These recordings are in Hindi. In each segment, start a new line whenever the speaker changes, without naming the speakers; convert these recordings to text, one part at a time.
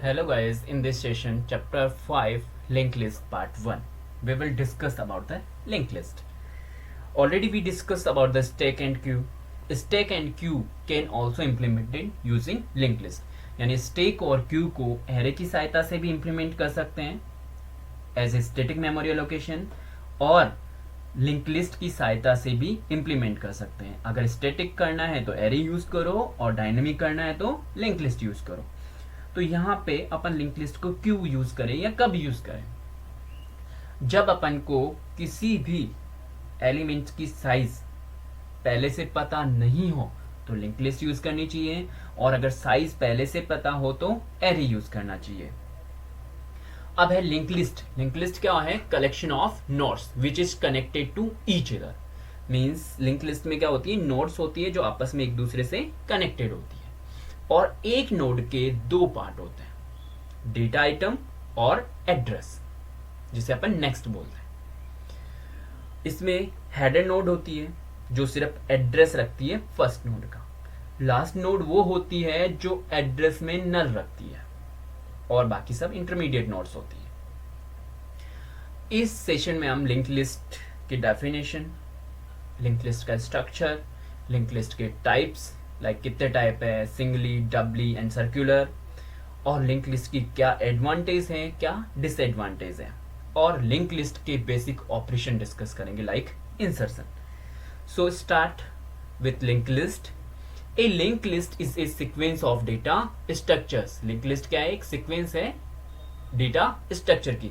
Hello guys, in this session, chapter 5, linked list part 1, we will discuss about the linked list. Already we discussed about the stack and queue. Stack and queue can also implemented using linked list. यानी stack और queue को array की सहायता से भी implement कर सकते हैं as a static memory allocation और लिंक लिस्ट की सहायता से भी इम्प्लीमेंट कर सकते हैं. अगर स्टैटिक करना है तो एरे यूज करो और डायनेमिक करना है तो लिंक लिस्ट यूज करो. तो यहाँ पे अपन लिंक लिस्ट को क्यों यूज करें या कब यूज करें? जब अपन को किसी भी एलिमेंट की साइज पहले से पता नहीं हो तो लिंक लिस्ट यूज करनी चाहिए, और अगर साइज पहले से पता हो तो एरे यूज करना चाहिए. अब है लिंक लिस्ट. लिंक लिस्ट क्या है? Collection of nodes which is connected to each other. Means link list में क्या होती है? नोड्स होती है जो आपस में एक दूसरे से कनेक्टेड होती है, और एक नोड के दो पार्ट होते हैं, डेटा आइटम और एड्रेस, जिसे अपन नेक्स्ट बोलते हैं. इसमें हेडर नोड होती है जो सिर्फ एड्रेस रखती है फर्स्ट नोड का. लास्ट नोड वो होती है जो एड्रेस में नल रखती है, और बाकी सब इंटरमीडिएट नोड्स होती है. इस सेशन में हम लिंक लिस्ट की डेफिनेशन, लिंक लिस्ट का स्ट्रक्चर, लिंक लिस्ट के टाइप्स, लाइक कितने टाइप है, सिंगली, डबली एंड सर्कुलर, और लिंक लिस्ट की क्या एडवांटेज है, क्या डिसएडवांटेज है, और लिंक लिस्ट के बेसिक ऑपरेशन डिस्कस करेंगे like insertion. So start with link list. A linked list is a sequence of data structures. Linked list क्या है? एक sequence है data structure की,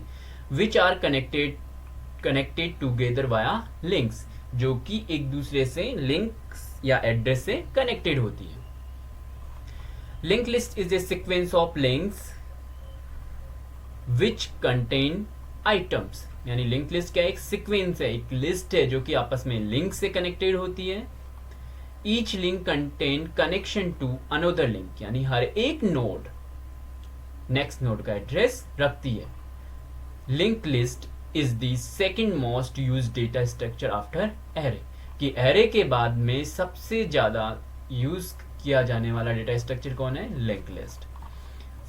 which are connected together via links, जो कि एक दूसरे से links या address से connected होती है. Linked list is a sequence of links which contain items. यानी linked list क्या है? एक sequence है, एक list है जो कि आपस में link से connected होती है. Each link contain connection to another link, यानी हर एक नोड नेक्स्ट नोड का एड्रेस रखती है. Link list is the second most use data structure after array, कि एरे के बाद में सबसे ज्यादा यूज किया जाने वाला डेटा स्ट्रक्चर कौन है? Link list.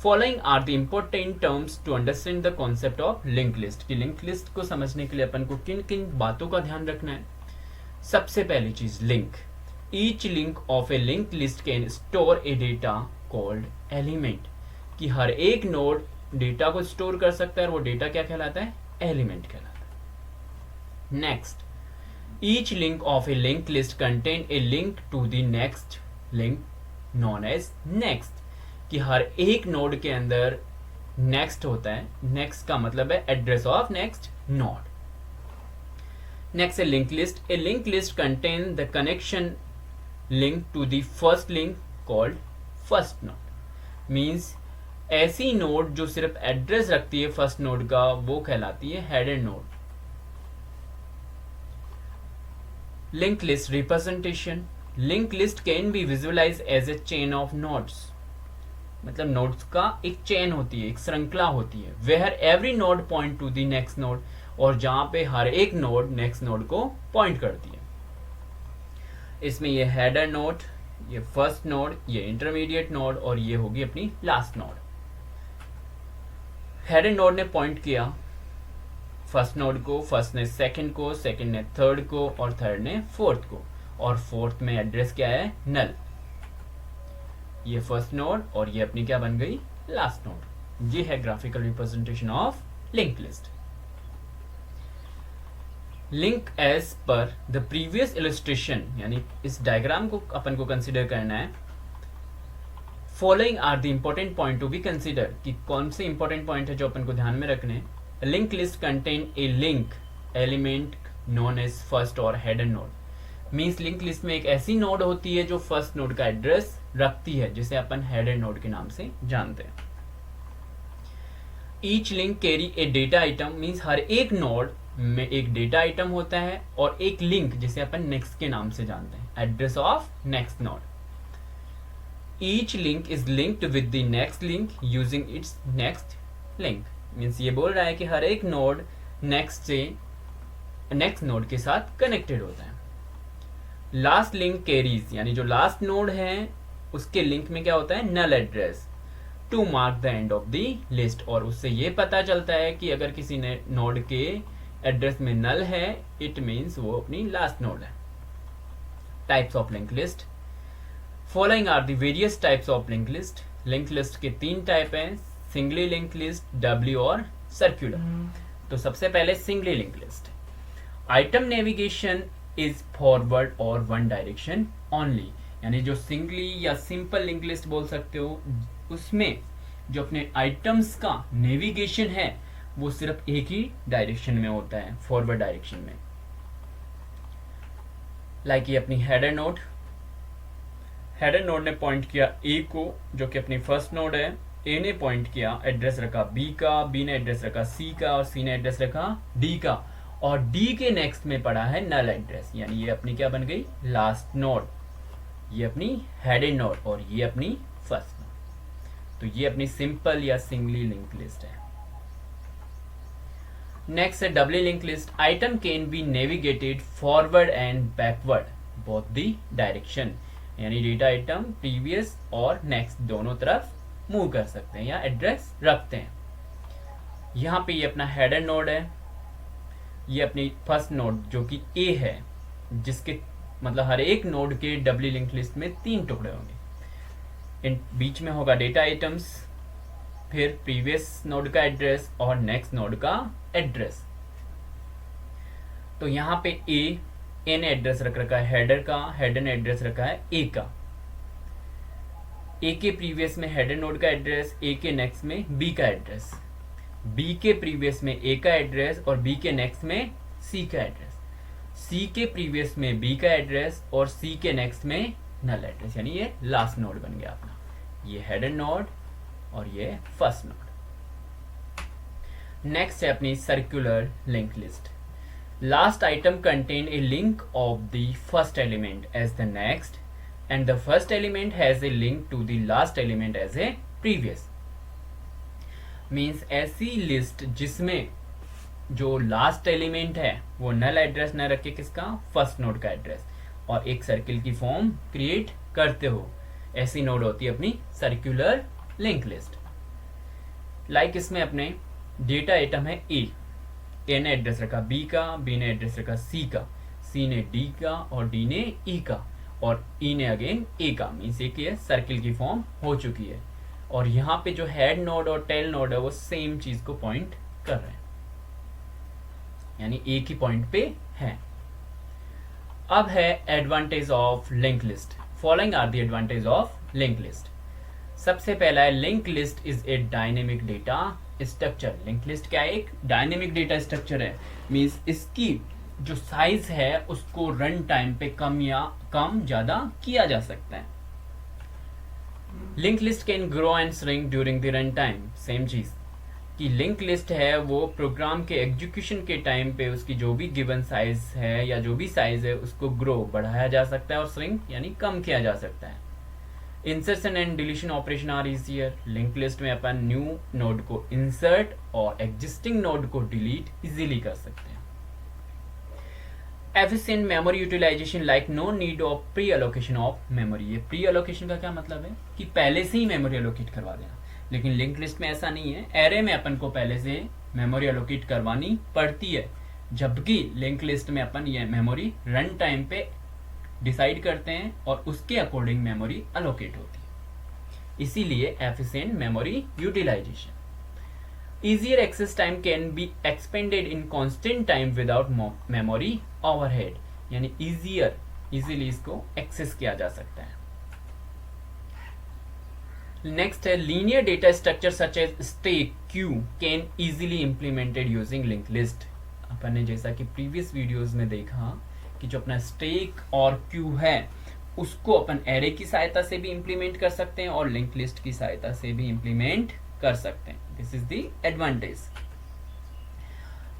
Following are the important terms to understand the concept of link list. की लिंक लिस्ट को समझने के लिए अपन को किन किन बातों का ध्यान रखना है? सबसे पहली चीज, link. Each link of a linked list can store a data called element, कि हर एक नोड डेटा को स्टोर कर सकता है, और वो डेटा क्या कहलाता है? एलिमेंट कहलाता है. Next, each link of a linked list contain a link to the next link known as next, कि हर एक नोड के अंदर नेक्स्ट होता है. नेक्स्ट का मतलब है address of next node. Next है link list. A link list contain the connection link to the first link called first node. Means ऐसी नोड जो सिर्फ एड्रेस रखती है फर्स्ट नोड का, वो कहलाती है header node. Link list representation. Link list can be visualize as a chain of nodes. मतलब नोड्स का एक चेन होती है, एक श्रृंखला होती है, where every node point to the next node, और जहां पे हर एक नोड नेक्स्ट नोड को पॉइंट करती है. इसमें ये हेडर नोड, ये फर्स्ट नोड, ये इंटरमीडिएट नोड, और ये होगी अपनी लास्ट नोड. हेडर नोड ने पॉइंट किया फर्स्ट नोड को, फर्स्ट ने सेकंड को, सेकंड ने थर्ड को, और थर्ड ने फोर्थ को, और फोर्थ में एड्रेस क्या है? नल. ये फर्स्ट नोड और ये अपनी क्या बन गई? Last node. ये है graphical representation of link list. Link as per the previous illustration, यानी इस डायग्राम को अपन को कंसिडर करना है. Following are the important point to be consider, कि कौन से इंपॉर्टेंट पॉइंट है जो अपन को ध्यान में रखने. Link list contain a link element known as first और header node. Means link list में एक ऐसी नोड होती है जो फर्स्ट नोड का एड्रेस रखती है, जिसे अपन हेडर नोड के नाम से जानते हैं. Each link carry a data item. Means हर एक नोड में एक डेटा आइटम होता है, और एक लिंक जिसे अपन नेक्स्ट के नाम से जानते हैं, address of next node. Each link is linked with the next link using its next link. Means ये बोल रहा है कि हर एक नोड नेक्स्ट से नेक्स्ट नोड के साथ कनेक्टेड होता है. लास्ट लिंक कैरीज, यानी जो लास्ट नोड है उसके लिंक में क्या होता है? Null address. To mark the end of the list, और उससे ये पता चलता है कि अगर किसी ने नोड के एड्रेस में नल है, इट मीन्स वो अपनी लास्ट नोड है. Types of link list. Following are the various types of link list. Link list के 3 टाइप हैं, सिंगली लिंक लिस्ट, डबली और सर्कुलर. तो सबसे पहले singly link list. Item navigation is forward और वन डायरेक्शन ओनली, यानी जो सिंगली या सिंपल लिंक लिस्ट बोल सकते हो, उसमें जो अपने आइटम्स का नेविगेशन है वो सिर्फ एक ही डायरेक्शन में होता है, फॉरवर्ड डायरेक्शन में. लाइक ये अपनी हेडर नोड. हेडर नोड ने पॉइंट किया ए को, जो कि अपनी फर्स्ट नोड है. ए ने पॉइंट किया, एड्रेस रखा बी का, बी ने एड्रेस रखा सी का, और सी ने एड्रेस रखा डी का, और डी के नेक्स्ट में पड़ा है नल एड्रेस, यानी ये अपनी क्या बन गई, लास्ट नोड. ये अपनी हेडेड नोड और ये अपनी फर्स्ट नोड. तो ये अपनी सिंपल या सिंगली लिंक लिस्ट है. नेक्स्ट है doubly link list. Item can be navigated forward and backward both the direction, यानी डेटा आइटम प्रीवियस और नेक्स्ट दोनों तरफ मूव कर सकते हैं या एड्रेस रखते हैं. यहाँ पे ये अपना हेडर नोड है, ये अपनी फर्स्ट नोड जो कि ए है, जिसके मतलब हर एक नोड के डबली लिंक लिस्ट में 3 टुकड़े होंगे. इन बीच में होगा डेटा आइटम्स, फिर प्रीवियस नोड का एड्रेस और नेक्स्ट नोड का एड्रेस. तो यहाँ पे ए ने एड्रेस रख रखा है हेडर का, हेडर ने एड्रेस रखा है ए का. ए के प्रीवियस में हेडर नोड का एड्रेस, ए के नेक्स्ट में बी का एड्रेस, बी के प्रीवियस में ए का एड्रेस और बी के नेक्स्ट में सी का एड्रेस, सी के प्रीवियस में बी का एड्रेस और सी के नेक्स्ट में नल एड्रेस, यानी ये लास्ट नोड बन गया अपना. ये हेडर नोड और ये फर्स्ट नोड. नेक्स्ट है अपनी circular link list. Last item contain a link of the first element as the next and the first element has a link to the last element as a previous. Means ऐसी लिस्ट जिसमें जो लास्ट एलिमेंट है वो नल एड्रेस न रखे किसका, फर्स्ट नोड का एड्रेस, और एक सर्किल की फॉर्म क्रिएट करते हो, ऐसी नोड होती है अपनी सर्कुलर लिंक लिस्ट. लाइक इसमें अपने डेटा आइटम है ए ने एड्रेस रखा बी का, बी ने एड्रेस रखा सी का, सी ने डी का और डी ने ई का, और ई ने अगेन ए का. मीन्स एक ये सर्किल की फॉर्म हो चुकी है. और यहाँ पे जो हेड नोड और टेल नोड है वो सेम चीज को पॉइंट कर रहे हैं, यानी एक ही पॉइंट पे है. अब है advantage of link list. Following are the advantage of link list. सबसे पहला है link list is a dynamic data structure. Link list क्या है, एक डायनेमिक डेटा स्ट्रक्चर है. मीन्स इसकी जो साइज है उसको रन टाइम पे कम या कम ज्यादा किया जा सकता है. Link list can grow and shrink during the run time. Same चीज कि लिंक लिस्ट है वो प्रोग्राम के एग्जीक्यूशन के टाइम पे उसकी जो भी गिवन साइज है या जो भी साइज है उसको ग्रो बढ़ाया जा सकता है और श्रिंक यानी कम किया जा सकता है. Insertion and deletion operation are easier. Link list में अपन न्यू नोड को इंसर्ट और एग्जिस्टिंग नोड को डिलीट इजीली कर सकते हैं. Efficient memory utilization like no need of pre-allocation of memory. ये pre-allocation का क्या मतलब है कि पहले से ही मेमोरी एलोकेट करवा देना, लेकिन लिंक लिस्ट में ऐसा नहीं है. एरे में अपन को पहले से मेमोरी एलोकेट करवानी पड़ती है, जबकि लिंक लिस्ट में अपन ये मेमोरी रन टाइम पे डिसाइड करते हैं और उसके अकॉर्डिंग मेमोरी एलोकेट होती है. इसीलिए efficient memory utilisation. Easier access time can be expanded in constant time without memory overhead. यानी easily इसको एक्सेस किया जा सकता है. नेक्स्ट है linear data structure such as stack queue can easily implemented using linked list. अपन ने जैसा कि प्रीवियस वीडियोस में देखा कि जो अपना स्टेक और क्यू है उसको अपन एरे की सहायता से भी इंप्लीमेंट कर सकते हैं और लिंक लिस्ट की सहायता से भी इंप्लीमेंट कर सकते हैं. This is the advantage.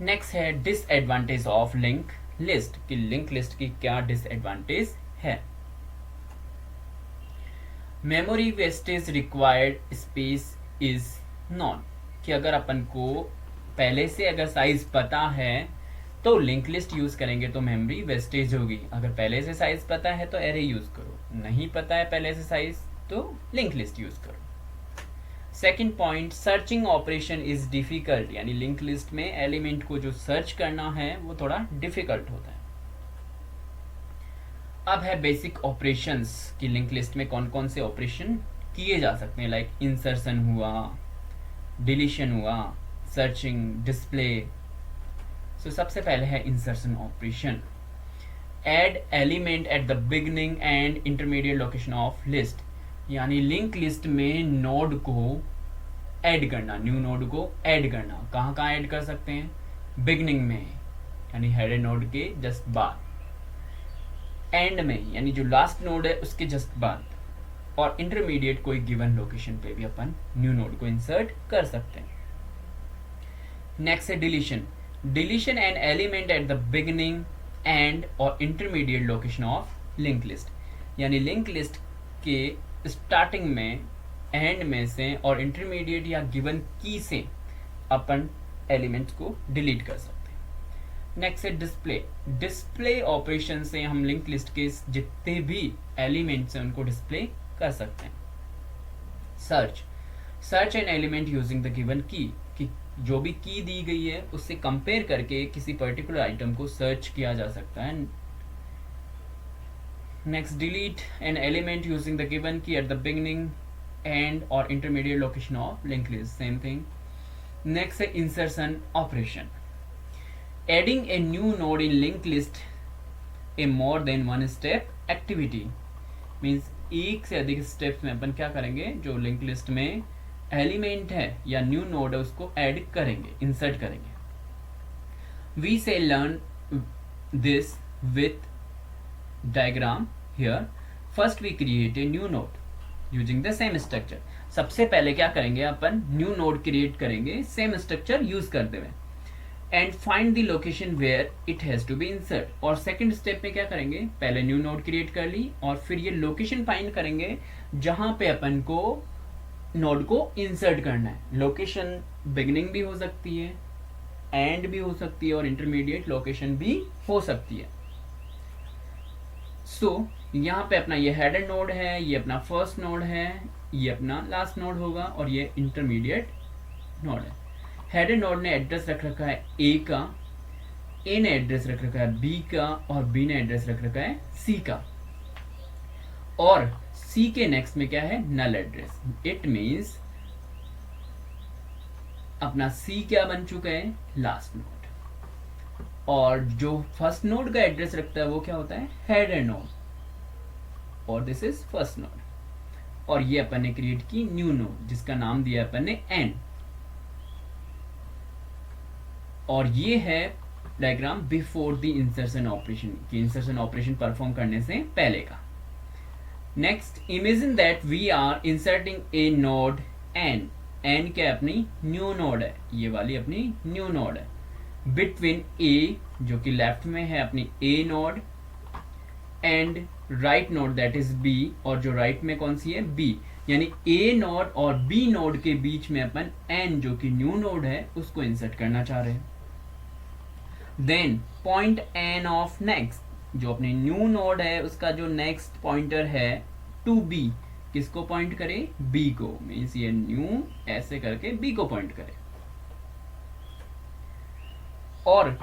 Next है डिसएडवांटेज ऑफ लिंक लिस्ट कि लिंक लिस्ट की क्या डिसएडवांटेज है. Memory wastage required space is non. कि अगर अपन को पहले से अगर साइज पता है तो लिंक लिस्ट यूज करेंगे तो मेमोरी वेस्टेज होगी. अगर पहले से साइज पता है तो एरे यूज करो, नहीं पता है पहले से साइज तो लिंक लिस्ट यूज करो. Second point, searching operation is difficult, यानी लिंक लिस्ट में एलिमेंट को जो सर्च करना है वो थोड़ा डिफिकल्ट होता है। अब है बेसिक ऑपरेशंस की लिंक लिस्ट में कौन कौन से ऑपरेशन किए जा सकते हैं, लाइक इंसर्शन हुआ, डिलीशन हुआ, सर्चिंग, डिस्प्ले। सो सबसे पहले है insertion operation. Add element at the beginning and intermediate location of list, यानी लिंक लिस्ट में नोड को ऐड करना, न्यू नोड को ऐड करना। कहाँ कहाँ ऐड कर सकते हैं? बिगनिंग में, यानी हेडर नोड के जस्ट बाद, एंड में यानी जो लास्ट नोड है उसके जस्ट बाद, और इंटरमीडिएट कोई गिवन लोकेशन पे भी अपन न्यू नोड को इंसर्ट कर सकते हैं। नेक्स्ट है deletion. Deletion an element at the beginning end और intermediate location of link list, यानी लिंक लिस्ट के स्टार्टिंग में, एंड में से और इंटरमीडिएट या गिवन की से अपन एलिमेंट्स को डिलीट कर सकते हैं। नेक्स्ट है डिस्प्ले। डिस्प्ले ऑपरेशन से हम लिंक लिस्ट के जितने भी एलिमेंट्स हैं उनको डिस्प्ले कर सकते हैं। Search. Search N element using the given की, कि जो भी की दी गई है उससे कंपेयर करके किसी पर्टिकुलर आइटम को सर्च किया जा सकता है। Next, delete an element using the given key at the beginning, end और intermediate location of link list, same thing. Next है insertion operation. Adding a new node in linked list a more than one step activity means एक से अधिक स्टेप्स में अपन क्या करेंगे, जो लिंक लिस्ट में एलिमेंट है या न्यू नोड है उसको ऐड करेंगे, इंसर्ट करेंगे। We say learn this with diagram here. First we create a new node using the same structure. सबसे पहले क्या करेंगे, अपन न्यू नोड क्रिएट करेंगे सेम स्ट्रक्चर यूज करते हुए, and find the location where it has to be insert. और सेकंड स्टेप में क्या करेंगे, पहले न्यू नोड क्रिएट कर ली और फिर ये लोकेशन फाइंड करेंगे जहां पे अपन को नोड को इंसर्ट करना है। लोकेशन बिगिनिंग भी हो सकती है, एंड भी हो सकती है, और इंटरमीडिएट लोकेशन भी हो सकती है। सो यहाँ पे अपना ये हेडर नोड है, ये अपना फर्स्ट नोड है, ये अपना लास्ट नोड होगा, और ये इंटरमीडिएट नोड है। हेडर नोड ने एड्रेस रख रखा है ए का, ए ने एड्रेस रख रखा है बी का, और बी ने एड्रेस रख रखा है सी का, और सी के नेक्स्ट में क्या है, नल एड्रेस। इट मींस अपना सी क्या बन चुका है, लास्ट नोड, और जो फर्स्ट नोड का एड्रेस रखता है वो क्या होता है, हेडर नोड, और दिस इज फर्स्ट नोड। और ये अपन ने क्रिएट की न्यू नोड जिसका नाम दिया अपन ने एन, और ये है diagram before the insertion operation, की इंसर्शन ऑपरेशन परफॉर्म करने से पहले का। Next, imagine that we are inserting a node N. N क्या अपनी न्यू नोड है, ये वाली अपनी न्यू नोड है, बिटवीन ए जो कि लेफ्ट में है अपनी A node, and right node that is B, और जो राइट में कौन सी है, बी। यानी ए नोड और बी नोड के बीच में अपन एन जो कि न्यू नोड है उसको इंसर्ट करना चाह रहे हैं। Then point N of next, जो अपने न्यू नोड है उसका जो नेक्स्ट पॉइंटर है टू बी, किसको पॉइंट करे, बी को। मीन्स ये न्यू ऐसे करके बी को पॉइंट करे, और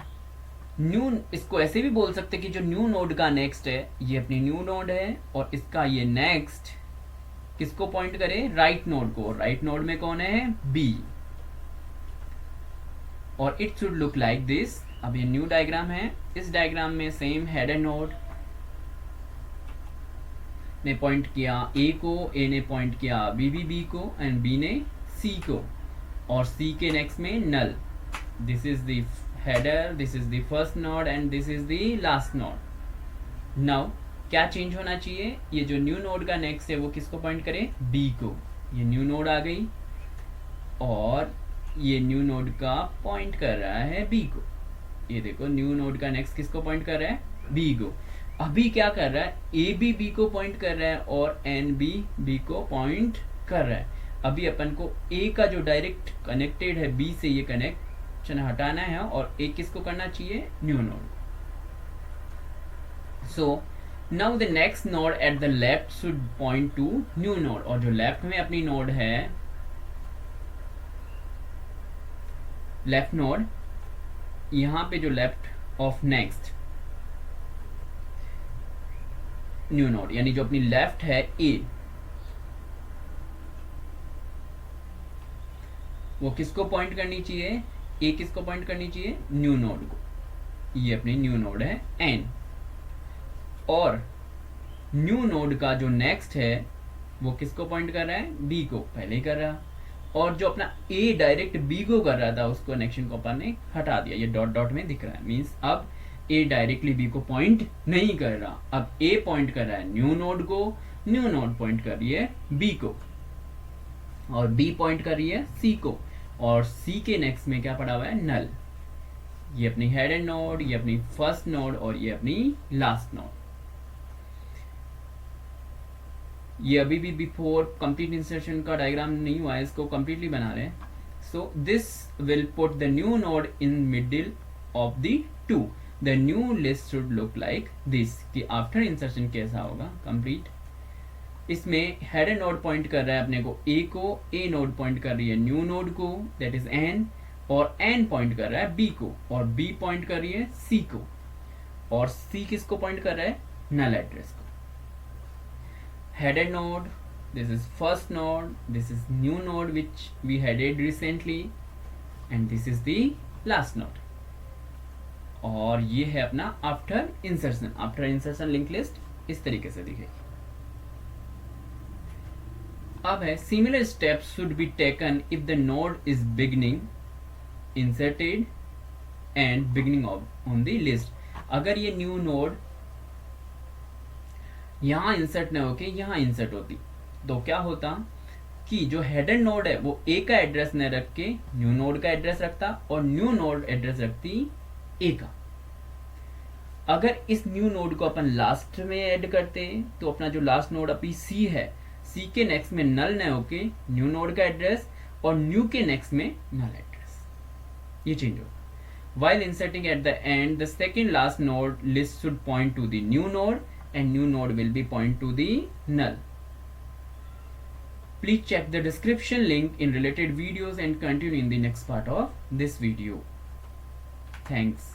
न्यू इसको ऐसे भी बोल सकते कि जो न्यू नोड का नेक्स्ट है ये अपनी न्यू नोड है, और इसका ये नेक्स्ट किसको पॉइंट करे, राइट नोड को। राइट नोड में कौन है, बी, और it should look like this. अब ये न्यू डायग्राम है, इस डायग्राम में सेम हेडर नोड ने पॉइंट किया ए को, ए ने पॉइंट किया बी को, एंड बी ने सी को, और सी के नेक्स्ट में null. This is the header, this is the first node, and this is the last node. Now क्या चेंज होना चाहिए, ये जो न्यू नोड का नेक्स्ट है वो किसको पॉइंट करे, बी को। ये न्यू नोड आ गई, और ये न्यू नोड का पॉइंट कर रहा है बी को। ये देखो न्यू नोड का नेक्स्ट किसको पॉइंट कर रहा है, बी को। अभी क्या कर रहा है, ए बी बी को पॉइंट कर रहा है, और एन बी बी को पॉइंट कर रहा है। अभी अपन को ए का जो डायरेक्ट कनेक्टेड है बी से, ये कनेक्शन हटाना है, और ए किसको करना चाहिए, new node. So now the next node at the left should point two new node, और जो लेफ्ट में अपनी नोड है लेफ्ट नोड, यहाँ पे जो left of next new node, यानी जो अपनी लेफ्ट है ए, वो किसको पॉइंट करनी चाहिए, ए किसको पॉइंट करनी चाहिए, न्यू नोड को। ये अपनी न्यू नोड है एन, और न्यू नोड का जो नेक्स्ट है वो किसको पॉइंट कर रहा है, बी को, पहले ही कर रहा। और जो अपना ए डायरेक्ट बी को कर रहा था उस कनेक्शन को अपन ने हटा दिया, ये डॉट डॉट में दिख रहा है, मीन्स अब ए डायरेक्टली बी को पॉइंट नहीं कर रहा, अब ए पॉइंट कर रहा है न्यू नोड को, न्यू नोड पॉइंट कर रही है बी को, और बी पॉइंट कर रही है सी को, और सी के नेक्स्ट में क्या पड़ा हुआ है, नल। ये अपनी हेड एंड नोड, ये अपनी फर्स्ट नोड, और ये अपनी लास्ट नोड। ये अभी भी बिफोर कंप्लीट इंसर्शन का डायग्राम नहीं हुआ है, इसको कंप्लीटली बना रहे हैं। So this will put the new node in middle of the two. The new list should look like this, कि आफ्टर इंसर्शन कैसा होगा कंप्लीट। इसमें हेड एंड नोड पॉइंट कर रहा है अपने को ए को, ए नोड पॉइंट कर रही है न्यू नोड को, दैट इज एन, और एन पॉइंट कर रहा है बी को, और बी पॉइंट कर रही है सी को, और सी किसको पॉइंट कर रहा है, नल एड्रेस को। Head and node, this is first node, this is new node which we added recently, and this is the last node. और ये है अपना आफ्टर इंसर्शन लिंक लिस्ट इस तरीके से दिखेगी। अब है similar steps should be taken if the node is beginning inserted and beginning on the list. अगर ये न्यू नोड यहां इंसर्ट न होके यहां इंसर्ट होती तो क्या होता कि जो हेड एंड नोड है वो ए का एड्रेस न रख के न्यू नोड का एड्रेस रखता, और न्यू नोड एड्रेस रखती ए का। अगर इस न्यू नोड को अपन लास्ट में ऐड करते तो अपना जो लास्ट नोड अभी सी है, सी के नेक्स्ट में नल न होके न्यू नोड का एड्रेस, और न्यू के नेक्स्ट में नल एड्रेस, ये चेंज होगा। While inserting at the end, the second last node list should point to the new node, and new node will be point to the null. Please check the description link in related videos and continue in the next part of this video. Thanks.